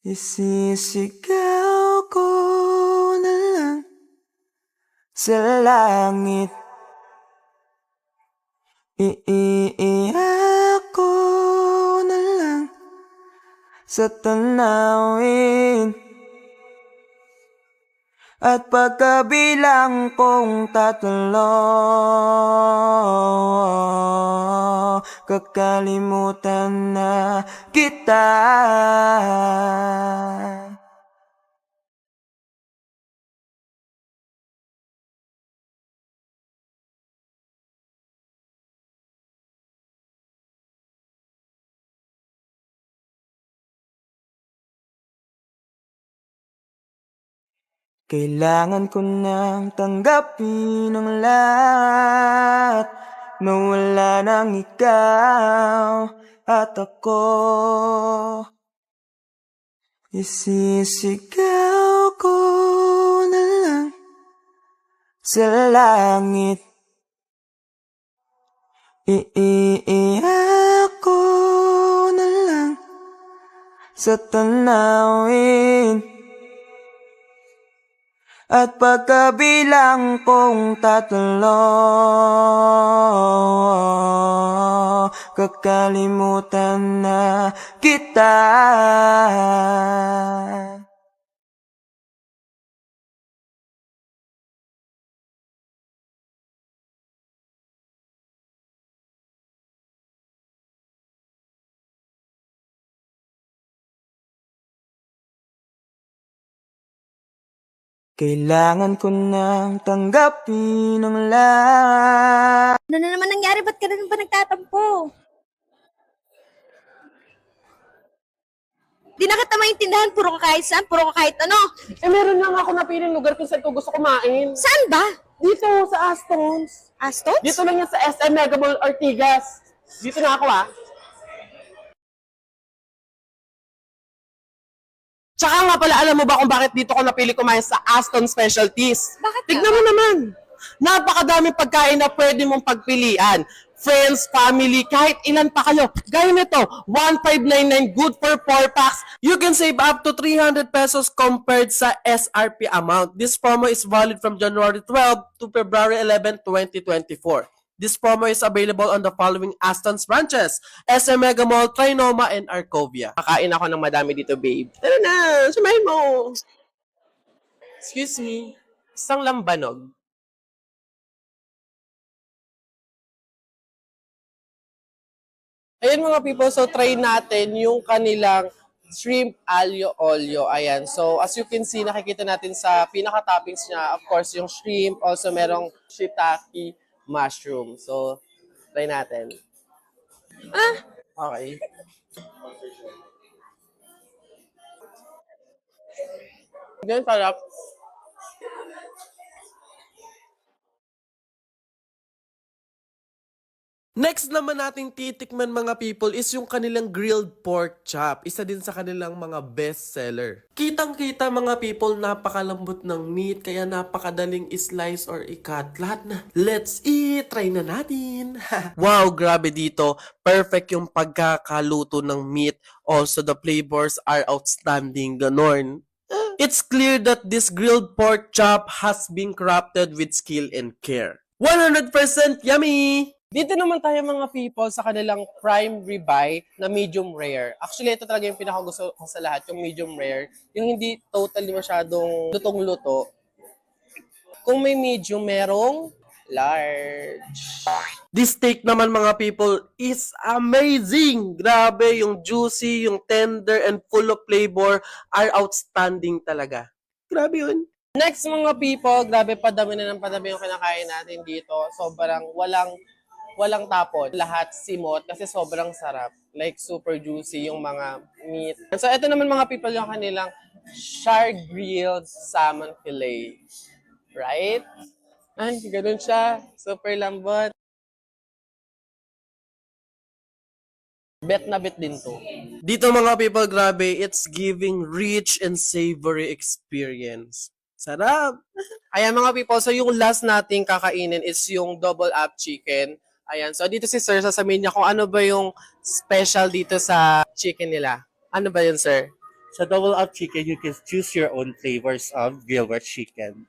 Isisigaw ko na lang sa langit. Iiiyak ko na lang sa tanawin. At pagkabilang kong tatlo, kakalimutan na kita. Kailangan ko nang tanggapin ang lahat, na wala nang ikaw at ako. Isisigaw ko na lang sa langit. Iiiyak ko na lang sa tanawin. At pagkabilang kong tatlo, kakalimutan na kita. Kailangan ko nang tanggapin ang lahat. Ano na naman nangyari? Ba't ka na naman nagtatampo? Di na kita maintindihan. Puro ka kahit saan, puro ka kahit ano. Meron lang ako napiling lugar kung saan ko gusto kumain. Saan ba? Dito, sa Aston's. Aston? Dito lang yan sa SM Mega Mall Ortigas. Dito na ako, Tsaka nga pala, alam mo ba kung bakit dito ko napili kumain sa Aston Specialties? Bakit ka? Tignan mo naman. Napakadaming pagkain na pwede mong pagpilian. Friends, family, kahit ilan pa kayo. Gaya nito, 1599 good for 4 packs. You can save up to 300 pesos compared sa SRP amount. This promo is valid from January 12 to February 11, 2024. This promo is available on the following Aston's branches: SM Mega Mall, Trinoma, and Arcovia. Kakain ako ng madami dito, babe. Tara na, sumayin mo. Excuse me, isang lambanog. Ayan mga people, so try natin yung kanilang shrimp alio olio. Ayan, so as you can see, nakikita natin sa pinaka-toppings niya, of course, yung shrimp, also merong shiitake mushroom. So, try natin. Okay. Ganyan sarap. Next naman nating titikman mga people is yung kanilang grilled pork chop. Isa din sa kanilang mga best seller. Kitang-kita mga people, napakalambot ng meat kaya napakadaling slice or i-cut. Lahat na. Let's eat! Try na natin! Wow, grabe dito. Perfect yung pagkakaluto ng meat. Also, the flavors are outstanding. Ganon. It's clear that this grilled pork chop has been crafted with skill and care. 100% yummy! Dito naman tayo mga people sa kanilang prime ribeye na medium rare. Actually, ito talaga yung pinakagusto ko sa lahat, yung medium rare. Yung hindi totally masyadong lutong-luto. Kung may medium, merong large. This steak naman mga people is amazing! Grabe, yung juicy, yung tender, and full of flavor are outstanding talaga. Grabe yun. Next mga people, grabe padami na ng padami yung kinakain natin dito. Sobrang walang tapon. Lahat simot kasi sobrang sarap. Like super juicy yung mga meat. And so ito naman mga people yung kanilang char grilled salmon fillet. Right? Ay, ganun siya. Super lambot. Bet na bet din to. Dito mga people, grabe, it's giving rich and savory experience. Sarap! Ayan mga people, so yung last nating kakainin is yung double up chicken. Ayan, so dito si Sir, sasabihin niya kung ano ba yung special dito sa chicken nila. Ano ba yun, Sir? Sa double up chicken, you can choose your own flavors of grilled chicken.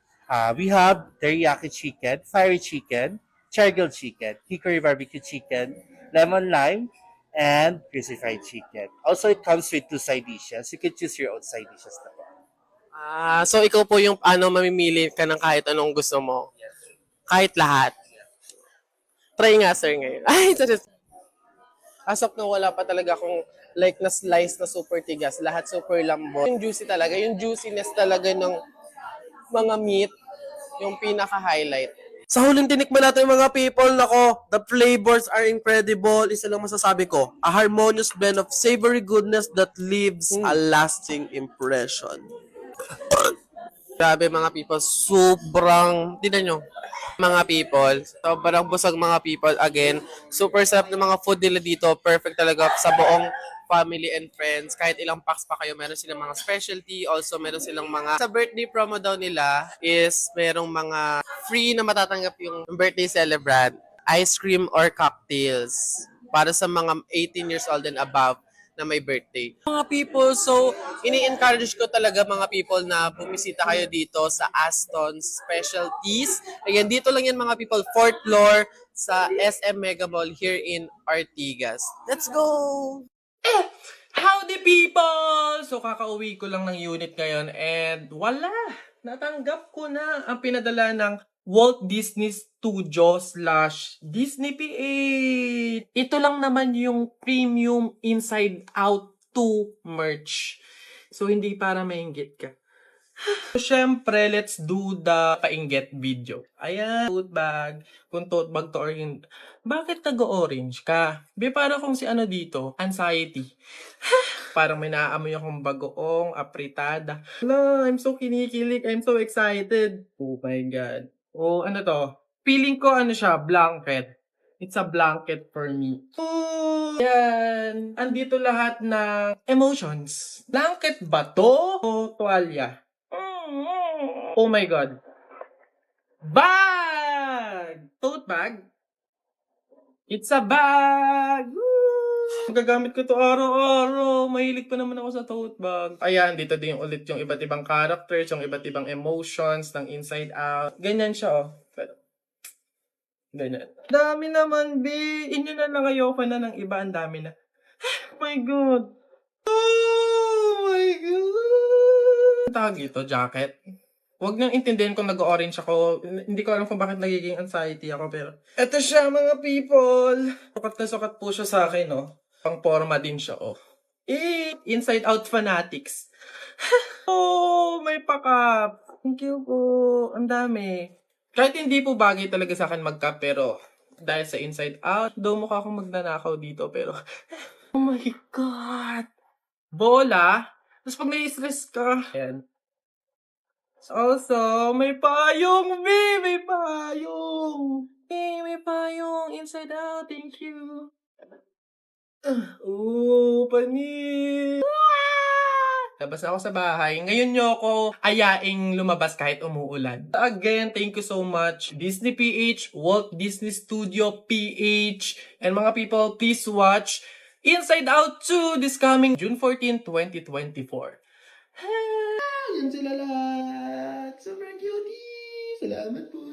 We have teriyaki chicken, fiery chicken, chargrilled chicken, hickory barbecue chicken, lemon lime, and crispy fried chicken. Also, it comes with 2 side dishes. You can choose your own side dishes na po. So ikaw po yung mamimili ka ng kahit anong gusto mo. Kahit lahat. Try nga sir ngayon. Ay, sorry. As of now, wala pa talaga akong like na slice na super tigas. Lahat super lambot. Yung juicy talaga. Yung juiciness talaga ng mga meat, yung pinaka-highlight. Sa huling tinikman natin mga people, nako, the flavors are incredible. Isa lang masasabi ko, a harmonious blend of savory goodness that leaves a lasting impression. Grabe mga people, sobrang, tignan nyo, mga people, sobrang busog mga people. Again, super sarap ng mga food nila dito. Perfect talaga sa buong family and friends. Kahit ilang packs pa kayo, meron silang mga specialty. Also, meron silang mga, sa birthday promo daw nila is merong mga free na matatanggap yung birthday celebrant, ice cream or cocktails para sa mga 18 years old and above na may birthday. Mga people, so ini-encourage ko talaga mga people na bumisita kayo dito sa Aston Specialties. Again, dito lang yan mga people, 4th floor sa SM Mega Mall here in Ortigas. Let's go! Howdy people! So kakauwi ko lang ng unit ngayon and wala! Natanggap ko na ang pinadala ng Walt Disney Studio / Disney PH. Ito lang naman yung premium Inside Out 2 merch. So, hindi para mainggit ka. So, syempre, let's do the painggit video. Ayan, tote bag. Kung tote bag to or hindi. Bakit nag-orange ka? Be, para kung si ano dito, anxiety. Parang may naaamoy akong bagoong, apritada. Hello, I'm so kinikilig. I'm so excited. Oh my God. Oh, ano to? Feeling ko ano siya, blanket. It's a blanket for me. Oh, yan. Andito lahat ng emotions. Blanket ba to? O tuwalya? Oh my God. Bag! Tote bag? It's a bag! Woo! Gagamit ko to araw-araw. Mahilig pa naman ako sa tote bag. Ayan, dito din ulit yung iba't ibang characters, yung iba't ibang emotions ng Inside Out. Ganyan siya, oh. Pero, ganyan. Dami naman, B. Inyo na lang kayo pa na ng iba. Ang dami na. Oh my God. Oh my God. Ang tawag ito, jacket. Huwag nang intindihin kung nag-orange ako. Hindi ko alam kung bakit nagiging anxiety ako. Pero, eto siya mga people. Sukat na sukat po siya sa akin, no? Pang forma din siya, oh. Inside Out Fanatics. Oh, may pakap. Thank you po. Ang dami. Kahit hindi po bagay talaga sa akin mag-cup, pero dahil sa Inside Out, daw mukha akong magnanakaw dito, pero oh my God. Bola. Tapos pag nai-stress ka, ayan. Also, may payong, B! May payong! May payong! Inside Out, thank you! Panis! Labas na ako sa bahay. Ngayon nyo ako ayaing lumabas kahit umuulan. Again, thank you so much. Disney PH, Walt Disney Studio PH, and mga people, please watch Inside Out 2 this coming June 14, 2024. Yan sila lahat. Super cutie. Salamat po.